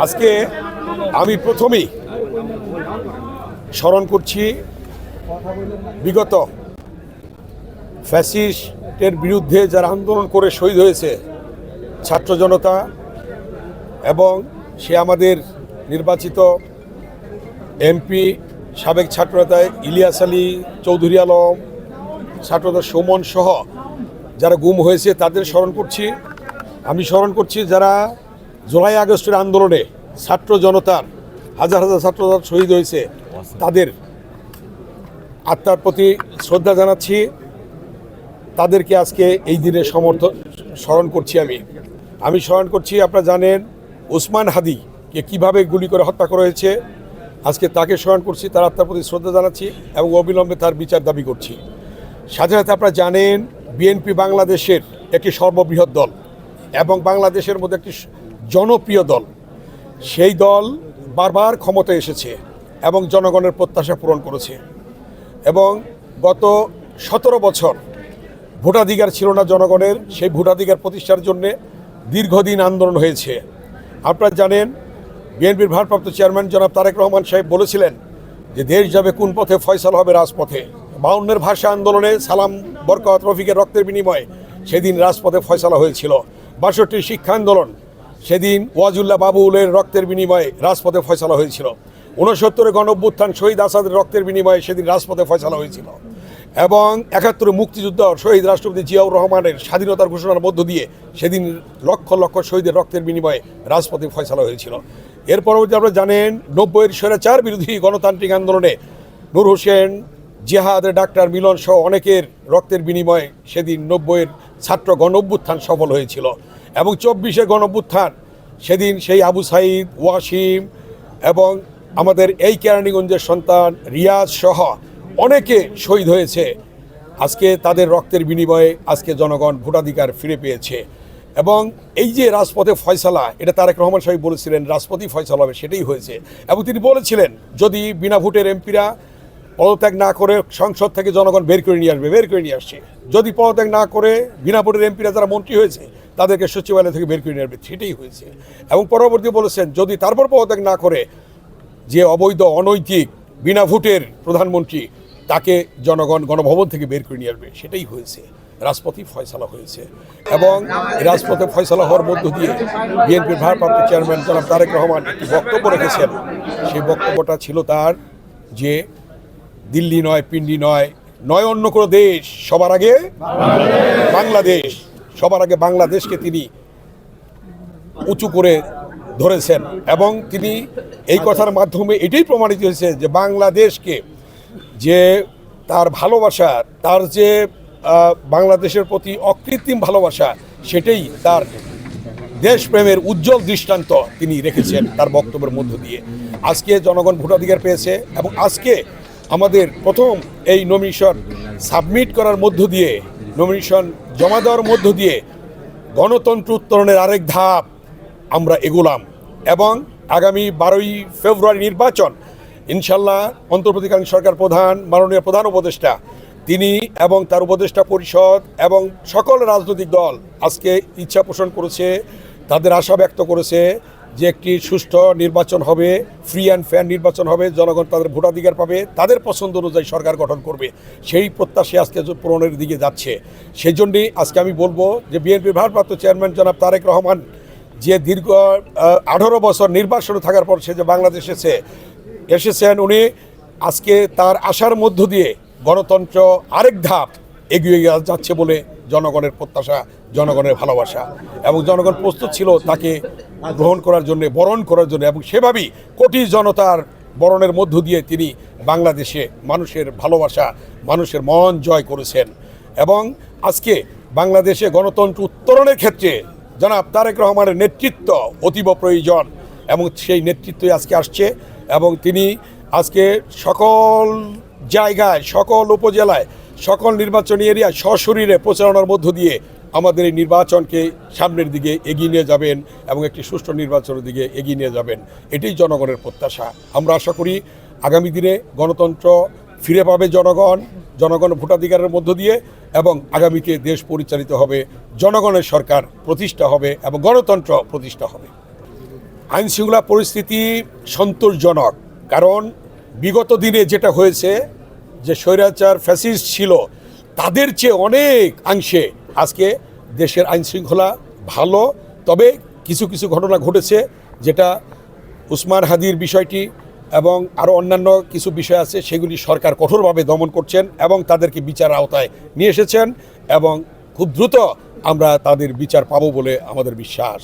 আজকে আমি প্রথমেই স্মরণ করছি বিগত ফ্যাসিস্টের বিরুদ্ধে যারা আন্দোলন করে শহীদ হয়েছে ছাত্র জনতা, এবং সে আমাদের নির্বাচিত এমপি সাবেক ছাত্রনেতা ইলিয়াস আলী, চৌধুরী আলম, ছাত্রনেতা সুমন সহ যারা গুম হয়েছে তাদের স্মরণ করছি। আমি স্মরণ করছি যারা জুলাই আগস্টের আন্দোলনে ছাত্র জনতার হাজার হাজার ছাত্র শহীদ হয়েছে তাদের আত্মার প্রতি শ্রদ্ধা জানাচ্ছি। তাদেরকে আজকে এই দিনে স্মরণ করছি। আমি স্মরণ করছি, আপনারা জানেন ওসমান হাদিকে কিভাবে গুলি করে হত্যা করা হয়েছে। আজকে তাকে স্মরণ করছি, তার আত্মার প্রতি শ্রদ্ধা জানাচ্ছি এবং অবিলম্বে তার বিচার দাবি করছি। সাথে সাথে আপনারা জানেন বিএনপি বাংলাদেশের একটি সর্ববৃহৎ দল এবং বাংলাদেশের মধ্যে একটি জনপ্রিয় দল। সেই দল বারবার ক্ষমতায় এসেছে এবং জনগণের প্রত্যাশা পূরণ করেছে, এবং গত 17 বছর ভোটাধিকার ছিল না জনগণের। সেই ভোটাধিকার প্রতিষ্ঠার জন্যে দীর্ঘদিন আন্দোলন হয়েছে। আপনারা জানেন বিএনপির ভারপ্রাপ্ত চেয়ারম্যান জনাব তারেক রহমান সাহেব বলেছিলেন যে দেশ যাবে কোন পথে, ফয়সালা হবে রাজপথে। 52-এর ভাষা আন্দোলনে সালাম, বরকত, রফিকের রক্তের বিনিময়ে সেদিন রাজপথে ফয়সালা হয়েছিল। 62-র শিক্ষা আন্দোলন, সেদিন ওয়াজুল্লাহ বাবুলের রক্তের বিনিময়ে রাজপথে ফয়সালা হয়েছিল। 69-এর গণঅভ্যুত্থান, শহীদ আসাদের রক্তের বিনিময়ে সেদিন রাজপথে ফয়সালা হয়েছিল। এবং 71-এর মুক্তিযুদ্ধ, শহীদ রাষ্ট্রপতি জিয়াউর রহমানের স্বাধীনতার ঘোষণার মধ্য দিয়ে সেদিন লক্ষ লক্ষ শহীদের রক্তের বিনিময়ে রাজপথে ফয়সালা হয়েছিল। এর পরবর্তী আপনারা জানেন 90-এর স্বৈরাচার বিরোধী গণতান্ত্রিক আন্দোলনে নূর হোসেন, জিহাদ, ডাক্তার মিলন সহ অনেকের রক্তের বিনিময়ে সেদিন 90-এর ছাত্র গণঅভ্যুত্থান সফল হয়েছিল। এবং 24-এর গণঅভ্যুত্থান, সেদিন সেই আবু সাইদ, ওয়াসিম এবং আমাদের এই কেরানীগঞ্জের সন্তান রিয়াজ সহ অনেকে শহীদ হয়েছে। আজকে তাদের রক্তের বিনিময়ে আজকে জনগণ ভোটাধিকার ফিরে পেয়েছে। এবং এই যে রাজপথে ফয়সালা, এটা তারেক রহমান সাহেব বলেছিলেন রাজপথই ফয়সালা হবে, সেটাই হয়েছে। এবং তিনি বলেছিলেন যদি বিনা ভোটের এমপিরা পদত্যাগ না করে সংসদ থেকে জনগণ বের করে নিয়ে আসবে, বের করে নিয়ে আসছে। যদি পদত্যাগ না করে বিনা ভোটের এমপিরা যারা মন্ত্রী হয়েছে তাদেরকে সচিবালয় থেকে বের করে নিয়ে আসবে, সেটাই হয়েছে। এবং পরবর্তী বলেছেন যদি তারপর পদত্যাগ না করে যে অবৈধ, অনৈতিক, বিনা ভোটের প্রধানমন্ত্রী, তাকে জনগণ গণভবন থেকে বের করে নিয়ে আসবে, সেটাই হয়েছে। রাজপথই ফয়সালা হয়েছে। এবং রাজপথে ফয়সালা হওয়ার মধ্য দিয়ে বিএনপির ভারপ্রাপ্ত চেয়ারম্যান জনাব তারেক রহমান একটি বক্তব্য রেখেছেন। সেই বক্তব্যটা ছিল তার যে দিল্লি নয়, পিন্ডি নয়, নয় অন্য কোনো দেশ, সবার আগে বাংলাদেশ, সবার আগে বাংলাদেশকে তিনি উঁচু করে ধরেছেন। এবং তিনি এই কথার মাধ্যমে এটাই প্রমাণিত হয়েছে যে বাংলাদেশকে যে তার ভালোবাসা, তার যে বাংলাদেশের প্রতি অকৃত্রিম ভালোবাসা, সেটাই তার দেশপ্রেমের উজ্জ্বল দৃষ্টান্ত তিনি রেখেছেন তার বক্তব্যের মধ্য দিয়ে। আজকে জনগণ ভোটাধিকার পেয়েছে এবং আজকে আমাদের প্রথম এই নমিনেশন সাবমিট করার মধ্য দিয়ে, নমিনেশন জমা দেওয়ার মধ্য দিয়ে গণতন্ত্র উত্তরণের আরেক ধাপ আমরা এগোলাম। এবং আগামী 12ই ফেব্রুয়ারি নির্বাচন ইনশাল্লাহ অন্তর্বর্তীকালীন সরকার প্রধান, মাননীয় প্রধান উপদেষ্টা, তিনি এবং তার উপদেষ্টা পরিষদ এবং সকল রাজনৈতিক দল আজকে ইচ্ছা পোষণ করেছে, তাদের আশা ব্যক্ত করেছে যে একটি সুষ্ঠু নির্বাচন হবে, ফ্রি অ্যান্ড ফেয়ার নির্বাচন হবে, জনগণ তাদের ভোটাধিকার পাবে, তাদের পছন্দ অনুযায়ী সরকার গঠন করবে। সেই প্রত্যাশা আজকে পূরণের দিকে যাচ্ছে। সেই জন্যই আজকে আমি বলবো যে বিএনপির ভারপ্রাপ্ত চেয়ারম্যান জনাব তারেক রহমান যে দীর্ঘ 18 বছর নির্বাসনে থাকার পর সে যে বাংলাদেশ এসেছেন, উনি আজকে তার আশার মধ্য দিয়ে গণতন্ত্র আরেক ধাপ এগিয়ে যাচ্ছে বলে জনগণের প্রত্যাশা, জনগণের ভালোবাসা, এবং জনগণ প্রস্তুত ছিল তাকে গ্রহণ করার জন্য, বরণ করার জন্য। এবং সেভাবেই কোটি জনতার বরণের মধ্য দিয়ে তিনি বাংলাদেশে মানুষের ভালোবাসা, মানুষের মন জয় করেছেন। এবং আজকে বাংলাদেশে গণতন্ত্র উত্তরণের ক্ষেত্রে জনাব তারেক রহমানের নেতৃত্ব অতীব প্রয়োজন, এবং সেই নেতৃত্বই আজকে আসছে। এবং তিনি আজকে সকল জায়গায়, সকল উপজেলায়, সকল নির্বাচনী এরিয়ায় সশরীরে প্রচারণার মধ্য দিয়ে আমাদের এই নির্বাচনকে সামনের দিকে এগিয়ে নিয়ে যাবেন এবং একটি সুষ্ঠু নির্বাচনের দিকে এগিয়ে নিয়ে যাবেন। এটাই জনগণের প্রত্যাশা। আমরা আশা করি আগামী দিনে গণতন্ত্র ফিরে পাবে জনগণ ভোটাধিকারের মধ্য দিয়ে, এবং আগামীতে দেশ পরিচালিত হবে, জনগণের সরকার প্রতিষ্ঠা হবে এবং গণতন্ত্র প্রতিষ্ঠা হবে। আইনশৃঙ্খলা পরিস্থিতি সন্তোষজনক, কারণ বিগত দিনে যেটা হয়েছে যে স্বৈরাচার ফ্যাসিস্ট ছিল তাদের চেয়ে অনেক অংশে আজকে দেশের আইনশৃঙ্খলা ভালো। তবে কিছু কিছু ঘটনা ঘটেছে, যেটা উসমান হাদির বিষয়টি এবং আরও অন্যান্য কিছু বিষয় আছে, সেগুলি সরকার কঠোরভাবে দমন করছেন এবং তাদেরকে বিচার আওতায় নিয়ে এসেছেন এবং খুব দ্রুত আমরা তাদের বিচার পাবো বলে আমাদের বিশ্বাস।